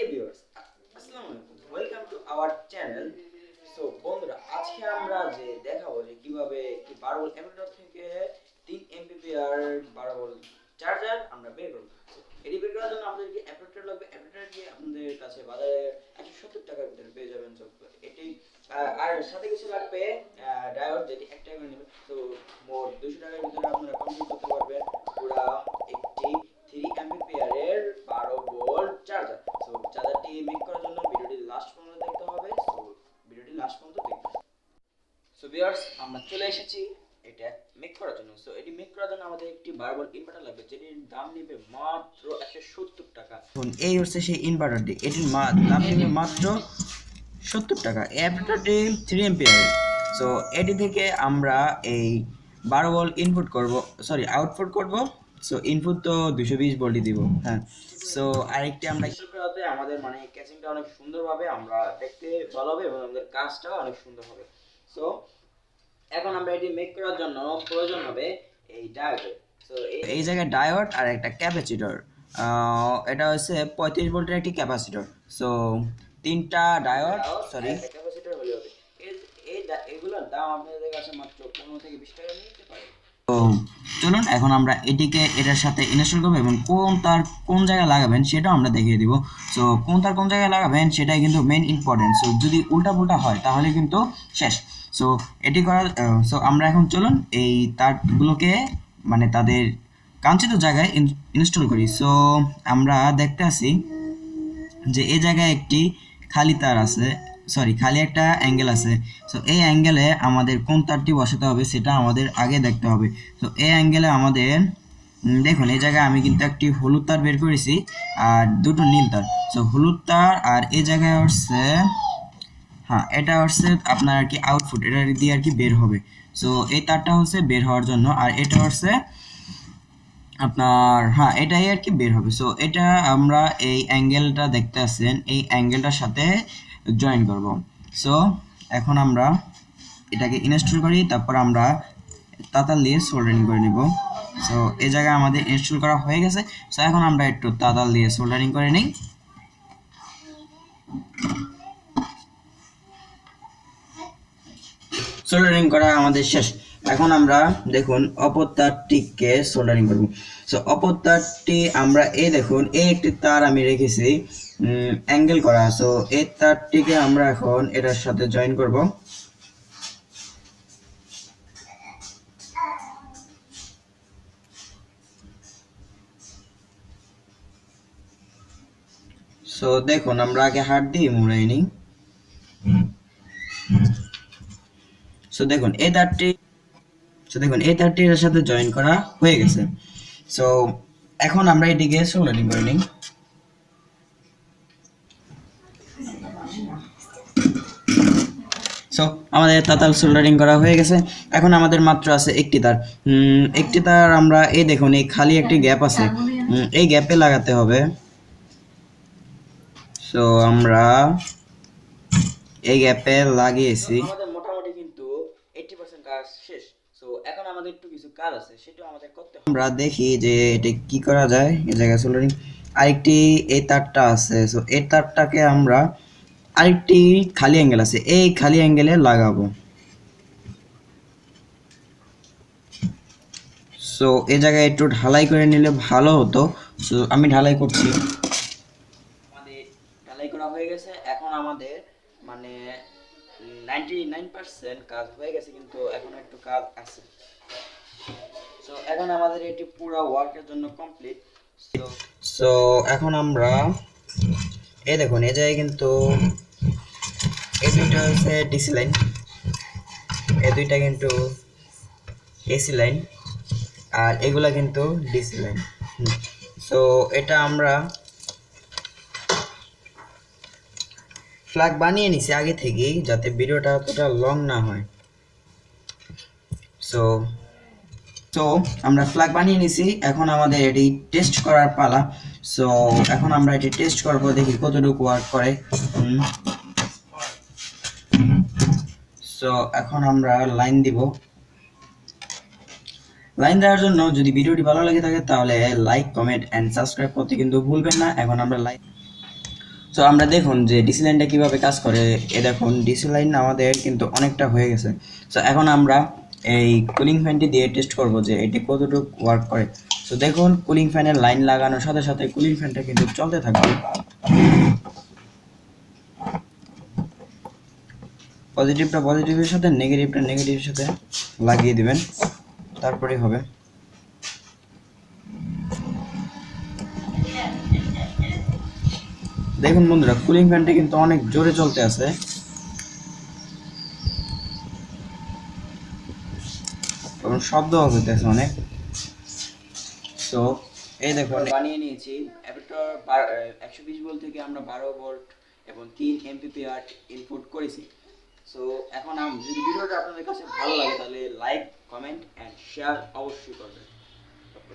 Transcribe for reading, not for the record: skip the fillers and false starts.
Hey viewers, আসসালামু আলাইকুম, welcome to our channel. So বন্ধুরা, আজকে আমরা যে দেখাবো যে কিভাবে একটি 12 ভোল্ট অ্যাডাপ্টার থেকে 3 এমপিপিআর 12 ভোল্ট চার্জার আমরা বের করব। এটি বের করার জন্য আমাদের যে অ্যাডাপ্টার লাগবে, অ্যাডাপ্টারটি আপনাদের কাছে বাজারে 170 টাকার ভিতরে পেয়ে যাবেন। সো এটি আর সাথে কিছু লাগবে ডায়োড, যেটি 1 টাকা করে নেবে। তো মোট 200 টাকার ভিতরে আপনারা কমপ্লিট করতে পারবেন পুরো একটি 3 এমপিপিআর এর 12 ভোল্ট চার্জার। সো চার্জারটি মেক করার জন্য ভিডিওটি লাস্ট পর্যন্ত দেখতে হবে। সো ভিডিওটি লাস্ট পর্যন্ত দেখবেন। সো ভিউয়ার্স, আমরা চলে এসেছি এটা মেক করার জন্য। সো এটি মেক করার জন্য আমাদের একটি 12 ভোল্ট ইনভার্টার লাগবে, যেটির দাম নেবে মাত্র 170 টাকা। এখন এই হচ্ছে সেই ইনভার্টারটি, এটির দাম নেবে মাত্র 70 টাকা। অ্যাডাপ্টারটি 3 এমপিআর। সো এটি থেকে আমরা এই 12 ভোল্ট ইনপুট করব, সরি আউটপুট করব। সো ইনপুট তো 220 ভোল্টই দিব। হ্যাঁ, সো আরেকটি আমরা ইনস্টল করাতে আমাদের মানে ক্যাচিংটা অনেক সুন্দরভাবে আমরা দেখতে ভালো হবে এবং আমাদের কাজটাও অনেক সুন্দর হবে। সো এখন আমরা এটি মেক করার জন্য প্রয়োজন হবে এই ডায়োড। সো এই জায়গায় ডায়োড আর একটা ক্যাপাসিটর, এটা হচ্ছে 35 ভোল্টের একটি ক্যাপাসিটর। সো তিনটা ডায়োড, সরি ক্যাপাসিটর হলে হবে। এগুলোর দাম আপনাদের কাছে মাত্র 15 থেকে 20 টাকা নিতে পারে। তো চলুন এখন আমরা এটিকে এটার সাথে ইনস্টল করব এবং কোন তার কোন জায়গায় লাগাবেন সেটাও আমরা দেখিয়ে দিব। সো কোন তার কোন জায়গায় লাগাবেন সেটাই কিন্তু মেইন ইম্পর্টেন্ট। সো যদি উল্টা পুল্টা হয় তাহলে কিন্তু শেষ। সো এটি করার সো আমরা এখন চলুন এই তারগুলোকে মানে তাদের কাঙ্ক্ষিত জায়গায় ইনস্টল করি। সো আমরা দেখতে আসি যে এই জায়গায় একটি খালি তার আছে, সরি খালি একটা অ্যাঙ্গেল আছে। সো এই অ্যাঙ্গেলে আমাদের কোন তারটি বসাতে হবে সেটা আমাদের আগে দেখতে হবে। তো এই অ্যাঙ্গেলে আমাদের দেখুন এই জায়গায় আমি কিন্তু একটি হলুদ তার বের করেছি আর দুটো নীল তার। সো হলুদ তার আর এই জায়গায় হচ্ছে, হ্যাঁ এটা হচ্ছে আপনার আর কি আউটপুট, এটা দিয়ে আর কি বের হবে। সো এই তারটা হচ্ছে বের হওয়ার জন্য আর এটা হচ্ছে আপনার, হ্যাঁ এটাই আর কি বের হবে। সো এটা আমরা এই অ্যাঙ্গেলটা দেখতে আসছেন, এই অ্যাঙ্গেলটার সাথে জয়েন করব। সো এখন আমরা এটাকে ইনস্টল করি, তারপর আমরা তাতাল দিয়ে সোল্ডারিং করে নেব। সো এই জায়গায় আমাদের ইনস্টল করা হয়ে গেছে। সো এখন আমরা একটু তাতাল দিয়ে সোল্ডারিং করে নিই। সোল্ডারিং করা আমাদের শেষ। এখন আমরা দেখুন অপর তারটিকে সোল্ডারিং করব। সো অপর তারটি আমরা এই দেখুন এই একটি তার আমি রেখেছি অ্যাঙ্গেল করা। সো এই তারটিকে আমরা এখন এটার সাথে জয়েন করব। সো দেখুন আমরা আগে হাত দিয়ে মুড়াই নিই। সো দেখুন এই তারটি, এর সাথে জয়েন করা হয়ে গেছে। সো এখন আমরা এটিকে সোল্ডারিং করে নিই। সো আমাদের তাতাল সোল্ডারিং করা হয়ে গেছে। এখন আমাদের মাত্র আছে একটি তার। একটি তার আমরা এই দেখুন এই খালি একটি গ্যাপ আছে, এই গ্যাপে লাগাতে হবে। সো আমরা এই গ্যাপে লাগিয়েছি। আমাদের মোটামুটি কিন্তু 80% কাজ শেষ। সো এখন আমাদের একটু কিছু কাজ আছে, সেটা আমাদের করতে হবে। আমরা দেখি যে এটা কি করা যায়। এই জায়গায় সোল্ডারিং আরেকটি এই তারটা আছে। সো এই তারটাকে আমরা আরেকটি খালি অ্যাঙ্গেল আছে, এই খালি অ্যাঙ্গেলে লাগাবো। সো এই জায়গায় একটু ঢালাই করে নিলে ভালো হতো। সো আমি ঢালাই করছি। আমাদের ঢালাই করা হয়ে গেছে। এখন আমাদের মানে 99% কাজ হয়ে গেছে, কিন্তু এখন একটু কাজ আছে। সো এখন আমাদের এটি পুরো ওয়ার্কের জন্য কমপ্লিট। সো এখন আমরা এই দেখুন এই জায়গায় কিন্তু এই দুইটা হচ্ছে ডিসি লাইন, এই দুইটা কিন্তু এসি লাইন আর এগুলা কিন্তু ডিসি লাইন। সো এটা আমরা ফ্ল্যাগ বানিয়ে নিছি আগে থেকেই, যাতে ভিডিওটা অতটা লং না হয়। সো আমরা ফ্ল্যাগ বানিয়ে নিছি। এখন আমাদের এটি টেস্ট করার পালা। সো এখন আমরা এটি টেস্ট করব, দেখি কতটুকু ওয়ার্ক করে। সো এখন আমরা লাইন দিব। লাইন দেওয়ার জন্য যদি ভিডিওটি ভালো লাগে থাকে তাহলে লাইক, কমেন্ট এন্ড সাবস্ক্রাইব করতে কিন্তু ভুলবেন না। এখন আমরা লাইন সো আমরা দেখুন যে ডিসি লাইনটা কীভাবে কাজ করে। দেখুন ডিসি লাইন আমাদের কিন্তু অনেকটা হয়ে গেছে। সো এখন আমরা এই কুলিং ফ্যানটি দিয়ে টেস্ট করব যে এটি কতটুকু ওয়ার্ক করে। সো দেখুন কুলিং ফ্যানের লাইন লাগানোর সাথে সাথে কুলিং ফ্যানটা কিন্তু চলতে থাকবে। পজিটিভটা পজিটিভের সাথে নেগেটিভটা নেগেটিভের সাথে লাগিয়ে দিবেন, তারপরে হবে। দেখুন বন্ধুরা কুলিং ফ্যানটি কিন্তু অনেক জোরে চলতে আছে। এবং শব্দ হইতেছে অনেক। সো এই দেখুন বানিয়ে নিয়েছি অ্যাপেটার 120 ভোল্ট থেকে আমরা 12 ভোল্ট এবং 3 এমপিপিআর ইনপুট করেছি। সো এখন যদি ভিডিওটা আপনাদের কাছে ভালো লাগে তাহলে লাইক, কমেন্ট এন্ড শেয়ার অবশ্যই করবেন।